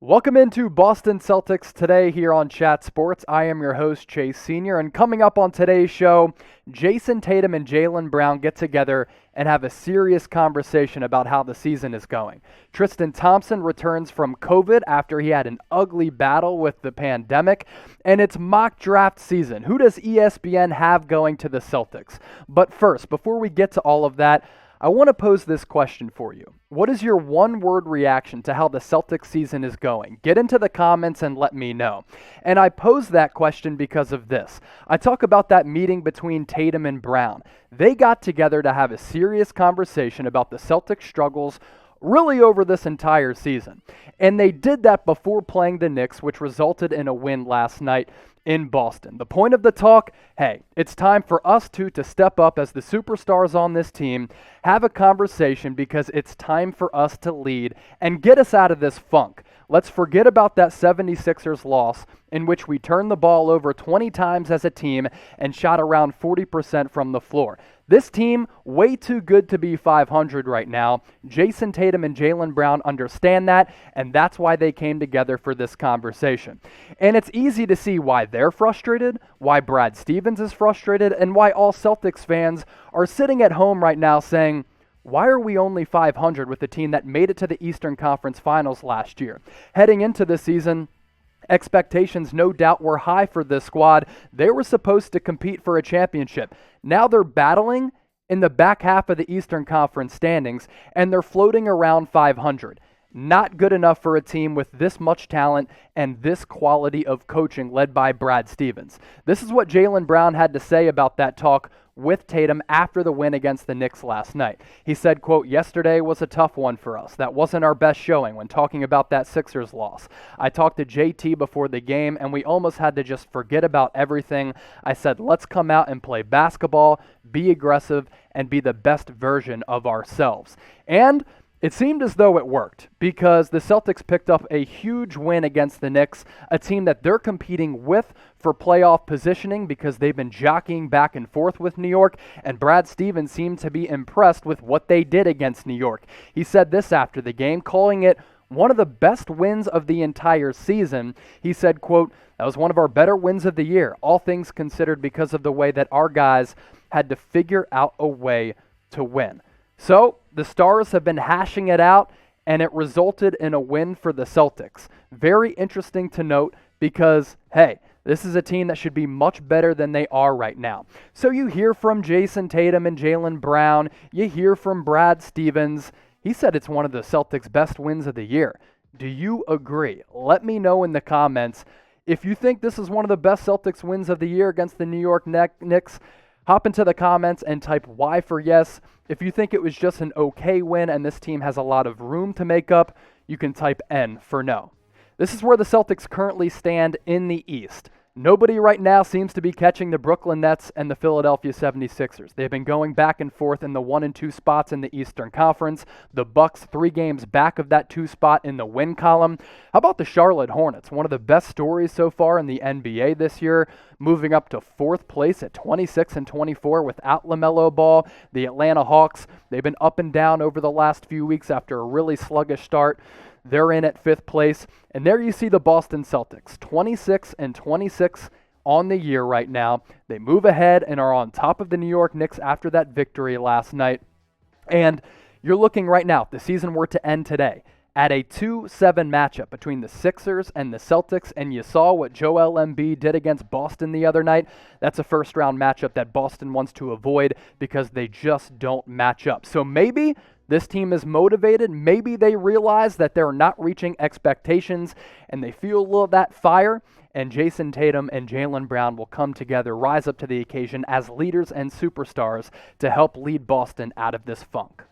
Welcome into Boston Celtics today here on Chat Sports. I am your host, Chase Sr., and coming up on today's show, Jayson Tatum and Jaylen Brown get together and have a serious conversation about how the season is going. Tristan Thompson returns from COVID after he had an ugly battle with the pandemic, and it's mock draft season. Who does ESPN have going to the Celtics? But first, before we get to all of that, I want to pose this question for you. What is your one-word reaction to how the Celtics season is going? Get into the comments and let me know. And I pose that question because of this. I talk about that meeting between Tatum and Brown. They got together to have a serious conversation about the Celtics' struggles really over this entire season. And they did that before playing the Knicks, which resulted in a win last night in Boston. The point of the talk, hey, it's time for us two to step up as the superstars on this team, have a conversation because it's time for us to lead and get us out of this funk. Let's forget about that 76ers loss in which we turned the ball over 20 times as a team and shot around 40% from the floor. This team, way too good to be 500 right now. Jayson Tatum and Jaylen Brown understand that, and that's why they came together for this conversation. And it's easy to see why they're frustrated, why Brad Stevens is frustrated, and why all Celtics fans are sitting at home right now saying, why are we only 500 with a team that made it to the Eastern Conference Finals last year? Heading into this season, expectations no doubt were high for this squad. They were supposed to compete for a championship. Now they're battling in the back half of the Eastern Conference standings, and they're floating around 500. Not good enough for a team with this much talent and this quality of coaching led by Brad Stevens. This is what Jaylen Brown had to say about that talk with Tatum after the win against the Knicks last night. He said, quote, "Yesterday was a tough one for us. That wasn't our best showing when talking about that Sixers loss. I talked to JT before the game, and we almost had to just forget about everything. I said, let's come out and play basketball, be aggressive, and be the best version of ourselves." And it seemed as though it worked because the Celtics picked up a huge win against the Knicks, a team that they're competing with for playoff positioning because they've been jockeying back and forth with New York, and Brad Stevens seemed to be impressed with what they did against New York. He said this after the game, calling it one of the best wins of the entire season. He said, quote, "That was one of our better wins of the year, all things considered, because of the way that our guys had to figure out a way to win." So the Stars have been hashing it out, and it resulted in a win for the Celtics. Very interesting to note because, hey, this is a team that should be much better than they are right now. So you hear from Jayson Tatum and Jaylen Brown. You hear from Brad Stevens. He said it's one of the Celtics' best wins of the year. Do you agree? Let me know in the comments. If you think this is one of the best Celtics wins of the year against the New York Knicks, hop into the comments and type Y for yes. If you think it was just an okay win and this team has a lot of room to make up, you can type N for no. This is where the Celtics currently stand in the East. Nobody right now seems to be catching the Brooklyn Nets and the Philadelphia 76ers. They've been going back and forth in the 1 and 2 spots in the Eastern Conference. The Bucks 3 games back of that 2 spot in the win column. How about the Charlotte Hornets? One of the best stories so far in the NBA this year, moving up to 4th place at 26 and 24 without LaMelo Ball. The Atlanta Hawks, they've been up and down over the last few weeks after a really sluggish start. They're in at 5th place. And there you see the Boston Celtics, 26 and 26 on the year right now. They move ahead and are on top of the New York Knicks after that victory last night. And you're looking right now, if the season were to end today, at a 2-7 matchup between the Sixers and the Celtics, and you saw what Joel Embiid did against Boston the other night. That's a first-round matchup that Boston wants to avoid because they just don't match up. So maybe this team is motivated. Maybe they realize that they're not reaching expectations, and they feel a little of that fire, and Jayson Tatum and Jaylen Brown will come together, rise up to the occasion as leaders and superstars to help lead Boston out of this funk.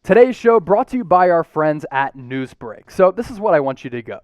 Today's show brought to you by our friends at Newsbreak. So this is what I want you to do.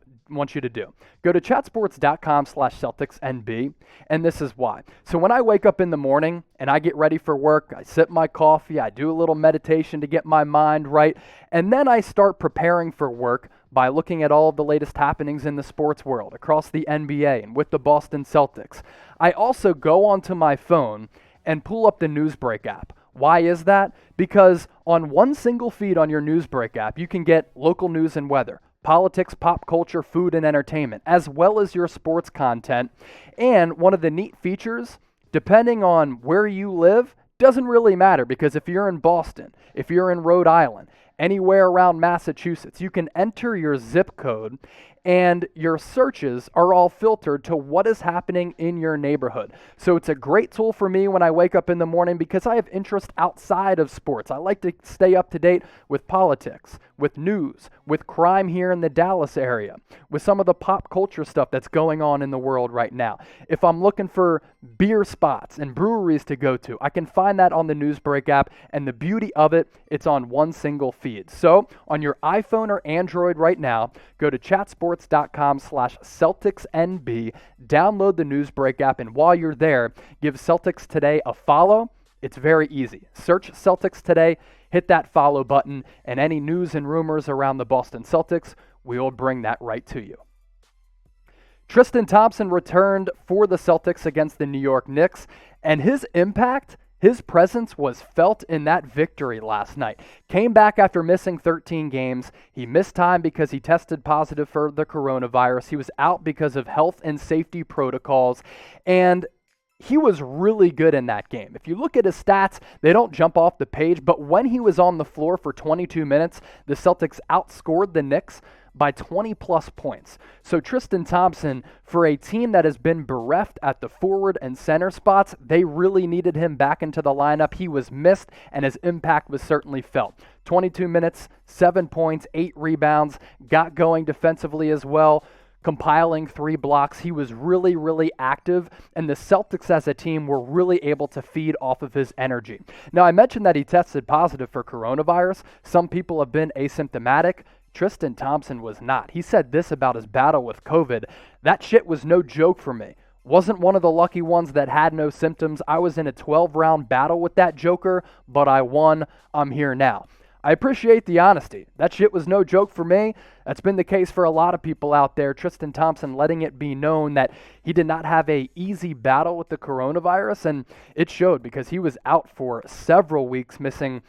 Go to chatsports.com/CelticsNB, and this is why. So when I wake up in the morning and I get ready for work, I sip my coffee, I do a little meditation to get my mind right, and then I start preparing for work by looking at all of the latest happenings in the sports world across the NBA and with the Boston Celtics. I also go onto my phone and pull up the Newsbreak app. Why is that? Because on one single feed on your Newsbreak app, you can get local news and weather, politics, pop culture, food, and entertainment, as well as your sports content. And one of the neat features, depending on where you live, doesn't really matter, because if you're in Boston, if you're in Rhode Island, anywhere around Massachusetts, you can enter your zip code and your searches are all filtered to what is happening in your neighborhood. So it's a great tool for me when I wake up in the morning, because I have interest outside of sports. I like to stay up to date with politics, with news, with crime here in the Dallas area, with some of the pop culture stuff that's going on in the world right now. If I'm looking for beer spots and breweries to go to, I can find that on the Newsbreak app, and the beauty of it, it's on one single feed. So on your iPhone or Android right now, go to chatsports.com/CelticsNB, download the Newsbreak app, and while you're there, give Celtics Today a follow. It's very easy. Search Celtics Today, hit that follow button, and any news and rumors around the Boston Celtics, we will bring that right to you. Tristan Thompson returned for the Celtics against the New York Knicks, and his impact, his presence was felt in that victory last night. Came back after missing 13 games. He missed time because he tested positive for the coronavirus. He was out because of health and safety protocols, and he was really good in that game. If you look at his stats, they don't jump off the page, but when he was on the floor for 22 minutes, the Celtics outscored the Knicks by 20-plus points. So Tristan Thompson, for a team that has been bereft at the forward and center spots, they really needed him back into the lineup. He was missed, and his impact was certainly felt. 22 minutes, 7 points, 8 rebounds, got going defensively as well, compiling 3 blocks. He was really, really active, and the Celtics as a team were really able to feed off of his energy. Now, I mentioned that he tested positive for coronavirus. Some people have been asymptomatic. Tristan Thompson was not. He said this about his battle with COVID: "That shit was no joke for me. Wasn't one of the lucky ones that had no symptoms. I was in a 12-round battle with that joker, but I won. I'm here now." I appreciate the honesty. That shit was no joke for me. That's been the case for a lot of people out there. Tristan Thompson letting it be known that he did not have an easy battle with the coronavirus, and it showed, because he was out for several weeks, missing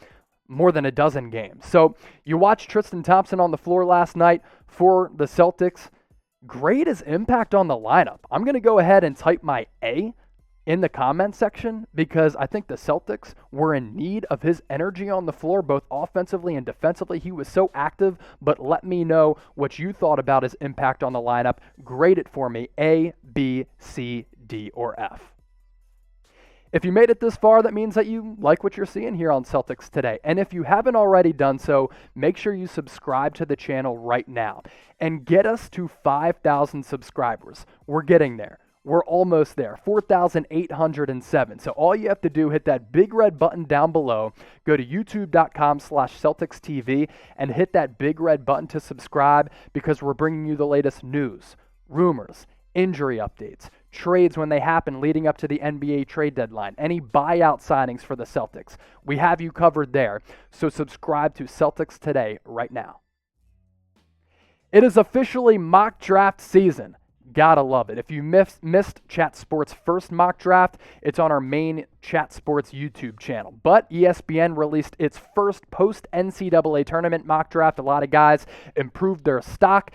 more than a dozen games. So you watched Tristan Thompson on the floor last night for the Celtics. Great his impact on the lineup. I'm going to go ahead and type my A in the comment section, because I think the Celtics were in need of his energy on the floor, both offensively and defensively. He was so active, but let me know what you thought about his impact on the lineup. Grade it for me, A, B, C, D, or F. If you made it this far, that means that you like what you're seeing here on Celtics Today. And if you haven't already done so, make sure you subscribe to the channel right now and get us to 5,000 subscribers. We're getting there. We're almost there, 4,807. So all you have to do, hit that big red button down below, go to youtube.com/CelticsTV, and hit that big red button to subscribe, because we're bringing you the latest news, rumors, injury updates, trades when they happen leading up to the NBA trade deadline, any buyout signings for the Celtics. We have you covered there. So subscribe to Celtics Today right now. It is officially mock draft season. Gotta love it. If you missed Chat Sports' first mock draft, it's on our main Chat Sports YouTube channel. But ESPN released its first post-NCAA tournament mock draft. A lot of guys improved their stock.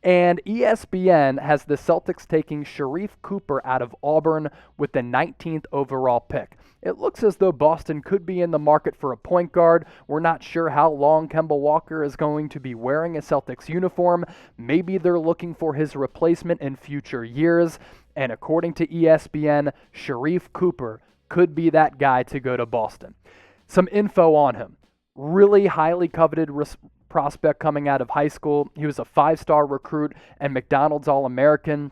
And ESPN has the Celtics taking Sharife Cooper out of Auburn with the 19th overall pick. It looks as though Boston could be in the market for a point guard. We're not sure how long Kemba Walker is going to be wearing a Celtics uniform. Maybe they're looking for his replacement in future years. And according to ESPN, Sharife Cooper could be that guy to go to Boston. Some info on him. Really highly coveted prospect coming out of high school. He was a 5-star recruit and McDonald's All-American.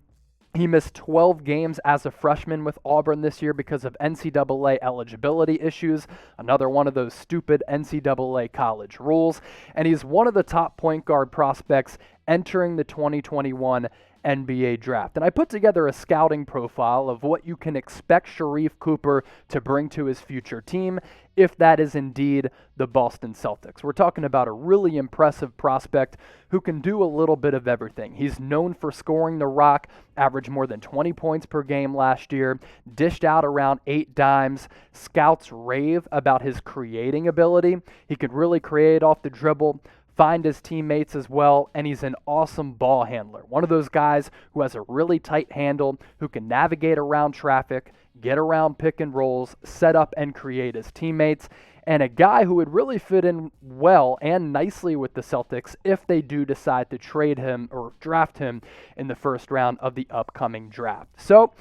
He missed 12 games as a freshman with Auburn this year because of NCAA eligibility issues, another one of those stupid NCAA college rules. And he's one of the top point guard prospects entering the 2021 NBA draft. And I put together a scouting profile of what you can expect Sharife Cooper to bring to his future team, if that is indeed the Boston Celtics. We're talking about a really impressive prospect who can do a little bit of everything. He's known for scoring the rock, averaged more than 20 points per game last year, dished out around 8 dimes. Scouts rave about his creating ability. He could really create off the dribble, find his teammates as well, and he's an awesome ball handler. One of those guys who has a really tight handle, who can navigate around traffic, get around pick and rolls, set up and create his teammates, and a guy who would really fit in well and nicely with the Celtics if they do decide to trade him or draft him in the first round of the upcoming draft. So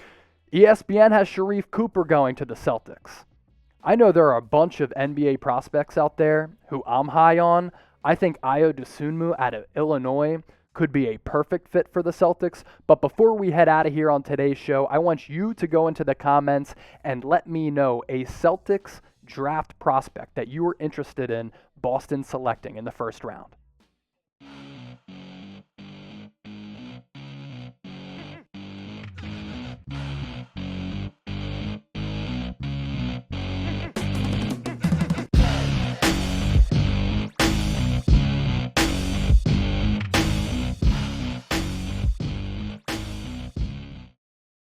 ESPN has Sharife Cooper going to the Celtics. I know there are a bunch of NBA prospects out there who I'm high on. I think Ayo Dosunmu out of Illinois could be a perfect fit for the Celtics. But before we head out of here on today's show, I want you to go into the comments and let me know a Celtics draft prospect that you were interested in Boston selecting in the first round.